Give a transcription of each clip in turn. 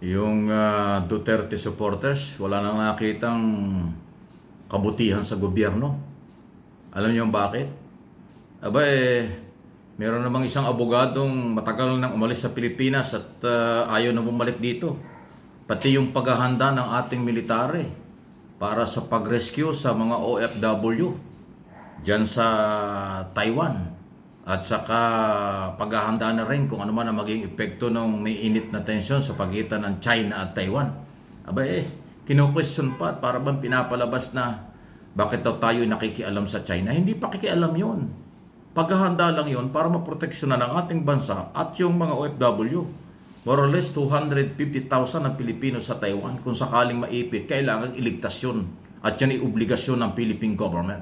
Yung Duterte supporters, wala nang nakitang kabutihan sa gobyerno. Alam niyo bakit? Aba meron namang isang abogadong matagal nang umalis sa Pilipinas at ayaw na bumalik dito. Pati yung paghahanda ng ating military para sa pag-rescue sa mga OFW dyan sa Taiwan. At saka paghahanda na rin kung ano man ang maging epekto ng may init na tensyon sa pagitan ng China at Taiwan. Aba kinu-question pa at para bang pinapalabas na bakit daw tayo nakikialam sa China. Hindi pa kikialam yun. Paghahanda lang yun para maproteksyonan ang ating bansa at yung mga OFW. More or less 250,000 na Pilipino sa Taiwan. Kung sakaling maipit, kailangan iligtas yun. At yan ay obligasyon ng Philippine government.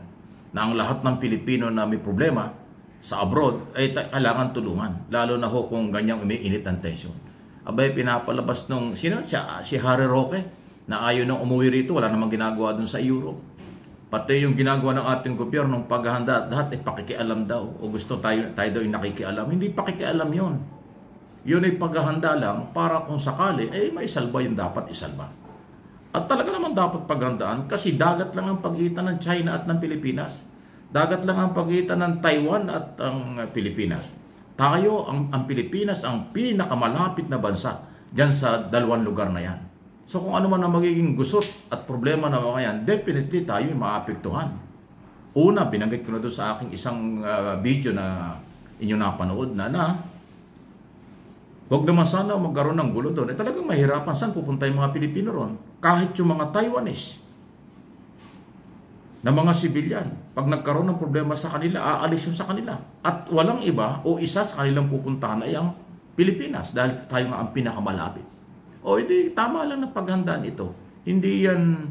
Na ang lahat ng Pilipino na may problema sa abroad ay kailangan tulungan. Lalo na ho kung ganyang umiinit ang tension. Abay, pinapalabas nung, si Harry Roque, na ayaw nang umuwi rito, wala namang ginagawa dun sa Europe. Pati yung ginagawa ng ating gobyerno ng paghahanda, lahat ay pakikialam daw. O gusto tayo daw yung nakikialam. Hindi pakikialam yun. Yun ay paghahanda lang para kung sakali, may salba yung dapat isalba. At talaga naman dapat paghandaan kasi dagat lang ang pagitan ng China at ng Pilipinas. Dagat lang ang pagitan ng Taiwan at ang Pilipinas. Tayo, ang Pilipinas, ang pinakamalapit na bansa dyan sa dalawang lugar na yan. So kung ano man ang magiging gusot at problema na mga yan, definitely tayo maapektuhan. Una, binanggit ko na doon sa aking isang video na inyo napanood na huwag naman sana magkaroon ng gulo doon. Talagang mahirapan saan pupunta yung mga Pilipino ron. Kahit yung mga Taiwanese na mga sibilyan, pag nagkaroon ng problema sa kanila, aalis yun sa kanila. At walang iba o isa sa kanilang pupuntahan ay ang Pilipinas dahil tayo nga ang pinakamalapit. O hindi, tama lang na paghandaan ito. Hindi yan,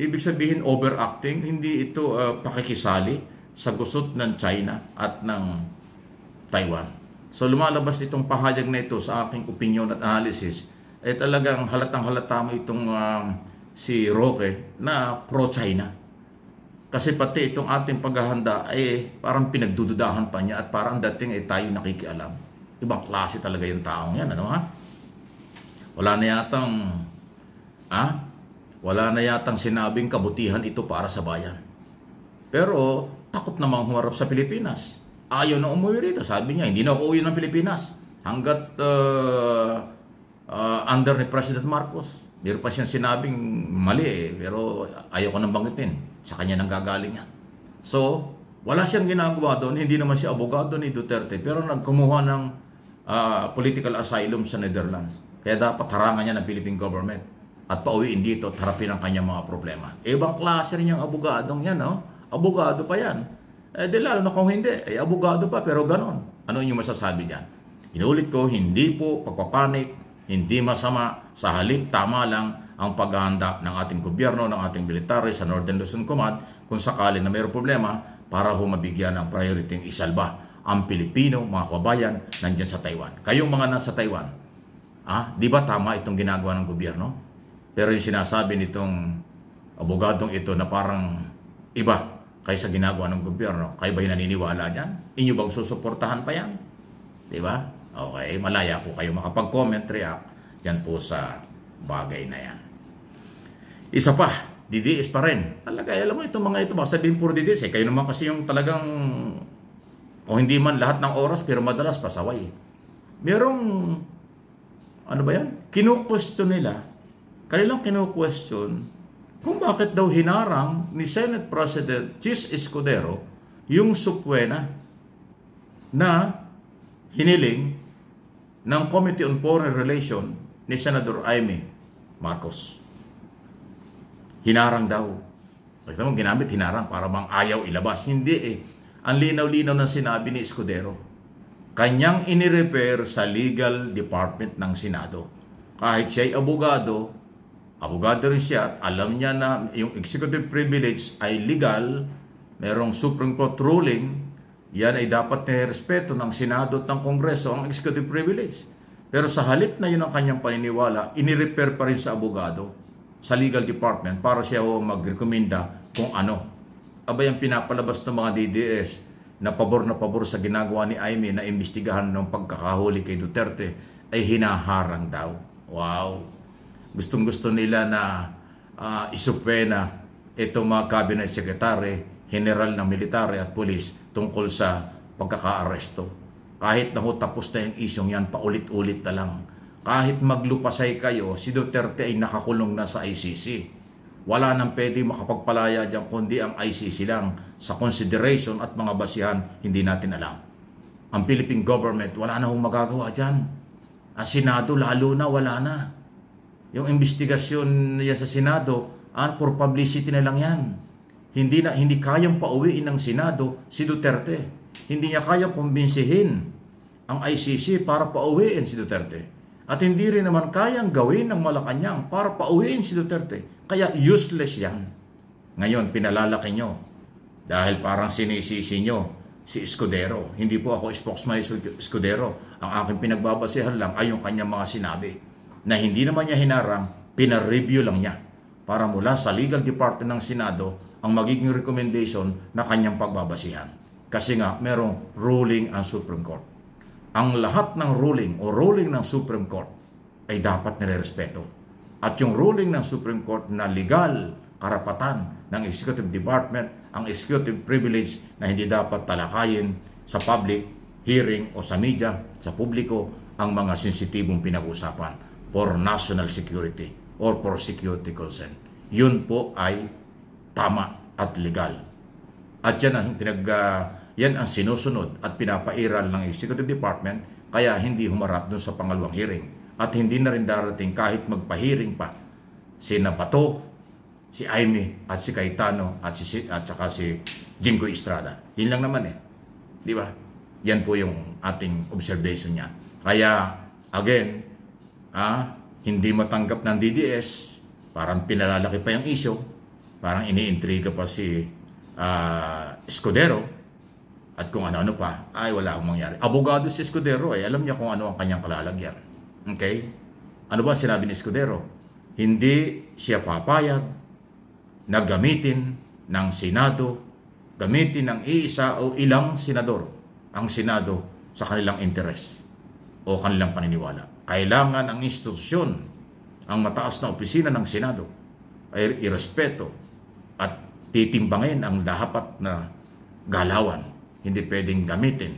ibig sabihin, overacting. Hindi ito pakikisali sa gusot ng China at ng Taiwan. So lumalabas itong pahayag na ito sa aking opinion at analysis, talagang halatang halata mo itong si Roque na pro-China. Kasi pati itong ating paghahanda parang pinagdududahan pa niya at parang dating tayo nakikialam. Ibang klase talaga yung taong yan, ano ha? Wala na yatang sinabing kabutihan ito para sa bayan. Pero takot namang humarap sa Pilipinas. Ayaw na umuwi rito. Sabi niya, hindi na ako uwi ng Pilipinas hanggat under ni President Marcos. Meron pa siyang sinabing mali pero ayaw ko nang banggitin. Sa kanya nang gagaling yan. So, wala siyang ginagawa doon. Hindi naman siya abogado ni Duterte pero nagkumuha ng political asylum sa Netherlands. Kaya dapat harangan niya ng Philippine government at pauwiin dito at harapin ang kanyang mga problema. Ibang klase rin yung abogadong yan, no? Abogado pa yan. Di lalo na kung hindi, abogado pa pero ganon. Ano yung masasabi diyan? Inulit ko, hindi po pagpapanik, hindi masama, sa halip tama lang ang paghahanda ng ating gobyerno, ng ating military sa Northern Luzon Command kung sakali na mayroong problema para humabigyan ng priority ng isalba ang Pilipino, mga kababayan, nandyan sa Taiwan. Kayong mga nasa Taiwan, di ba tama itong ginagawa ng gobyerno? Pero yung sinasabi nitong abogadong ito na parang iba kaysa ginagawa ng gobyerno, kayo ba yung naniniwala dyan? Inyo bang susuportahan pa yan? Diba? Okay, malaya po kayo makapag-comment, react dyan po sa bagay na yan. Isa pa, DDS pa rin. Talaga, alam mo itong mga ito, baka sabihin puro DDS. Kayo naman kasi yung talagang, o hindi man lahat ng oras, pero madalas pasaway. Merong, ano ba yan? Kinu-question nila. Kanilang kinu-question kung bakit daw hinarang ni Senate President Chis Escudero yung subpoena na hiniling ng Committee on Foreign Relations ni Senador Amy Marcos. Hinarang daw. Bakit mo ginamit hinarang para bang ayaw ilabas? Hindi Ang linaw-linaw ng sinabi ni Escudero. Kanyang inirepair sa legal department ng Senado. Kahit siya'y abogado rin siya at alam niya na yung executive privilege ay legal, merong Supreme Court ruling, yan ay dapat nirespeto ng Senado at ng Kongreso ang executive privilege. Pero sa halip na yun ang kanyang paniniwala, inirepair pa rin sa abogado, sa legal department para siya magrekomenda kung ano. Abay ang pinapalabas ng mga DDS na pabor sa ginagawa ni Aimee na imbestigahan ng pagkakahuli kay Duterte ay hinaharang daw. Wow! Gustong-gusto nila na isupwena itong mga cabinet secretary, general ng military at pulis tungkol sa pagkaka-aresto. Kahit na tapos na yung isyong yan, paulit-ulit na lang. Kahit maglupasay kayo, si Duterte ay nakakulong na sa ICC. Wala nang pwede makapagpalaya dyan kundi ang ICC lang. Sa consideration at mga basihan, hindi natin alam. Ang Philippine government, wala na hong magagawa dyan. Ang Senado, lalo na, wala na. Yung investigasyon niya sa Senado, for publicity na lang yan. Hindi kayang pauwiin ng Senado si Duterte. Hindi niya kayang kumbinsihin ang ICC para pauwiin si Duterte. At hindi rin naman kayang gawin ng Malacanang para pauwiin si Duterte. Kaya useless yan. Ngayon, pinalalaki nyo. Dahil parang sinisisi nyo si Escudero. Hindi po ako spokesman ni Escudero. Ang aking pinagbabasehan lang ay yung kanyang mga sinabi. Na hindi naman niya hinarang, pinareview lang niya. Para mula sa legal department ng Senado, ang magiging recommendation na kanyang pagbabasihan. Kasi nga, merong ruling ang Supreme Court. Ang lahat ng ruling o ruling ng Supreme Court ay dapat nirerespeto. At yung ruling ng Supreme Court na legal karapatan ng Executive Department, ang executive privilege na hindi dapat talakayin sa public hearing o sa media, sa publiko, ang mga sensitibong pinag-usapan for national security or for security concern. Yun po ay tama at legal. At yan ang sinusunod at pinapairal ng Executive Department, kaya hindi humarap dun sa pangalawang hearing. At hindi na rin darating kahit magpa-hearing pa si Bato, si Aimee at si Cayetano at saka si Jinggoy Estrada. Yun lang naman Di ba? Yan po yung ating observation niya. Kaya, again, hindi matanggap ng DDS, parang pinalalaki pa yung issue, parang iniintriga pa si Escudero, at kung ano-ano pa, ay wala akong mangyari. Abogado si Escudero alam niya kung ano ang kanyang kalalagyan. Okay? Ano ba sinabi ni Escudero? Hindi siya papayag na gamitin ng Senado, gamitin ng iisa o ilang senador ang Senado sa kanilang interes o kanilang paniniwala. Kailangan ang institusyon, ang mataas na opisina ng Senado ay irespeto at titimbangin ang dapat na galawan. Hindi pwedeng gamitin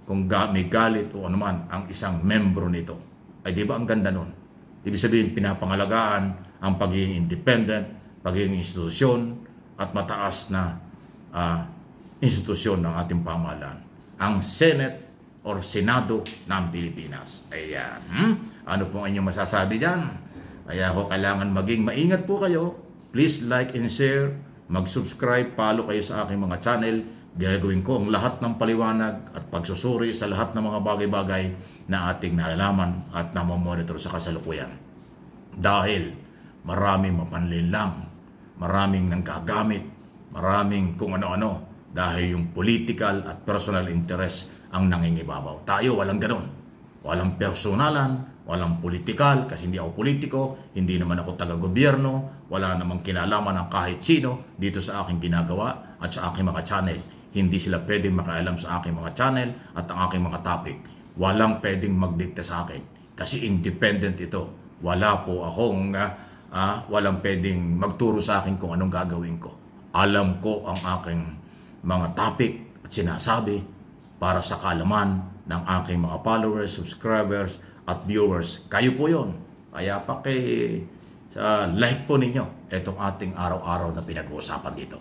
kung may galit o anuman ang isang membro nito. Ay di ba ang ganda nun? Ibig sabihin, pinapangalagaan ang pagiging independent, pagiging institusyon, at mataas na institusyon ng ating pamahalaan. Ang Senate or Senado ng Pilipinas. Ayan. Ano po ang inyong masasabi dyan? Kaya kailangan maging maingat po kayo. Please like and share. Mag-subscribe, follow kayo sa aking mga channel. Gagawin ko ang lahat ng paliwanag at pagsusuri sa lahat ng mga bagay-bagay na ating nalalaman at namomonitor sa kasalukuyan. Dahil maraming mapanlinlang, maraming nanggagamit, maraming kung ano-ano, dahil yung political at personal interest ang nangingibabaw. Tayo walang ganun. Walang personalan, walang politikal, kasi hindi ako politiko, hindi naman ako taga-gobyerno, wala namang kinalaman ng kahit sino dito sa aking ginagawa at sa aking mga channel. Hindi sila pwedeng makialam sa aking mga channel at ang aking mga topic. Walang pwedeng magdikta sa akin kasi independent ito. Wala po akong, walang pwedeng magturo sa akin kung anong gagawin ko. Alam ko ang aking mga topic at sinasabi para sa kaalaman ng aking mga followers, subscribers at viewers. Kayo po yon. Kaya like po ninyo itong ating araw-araw na pinag-uusapan dito.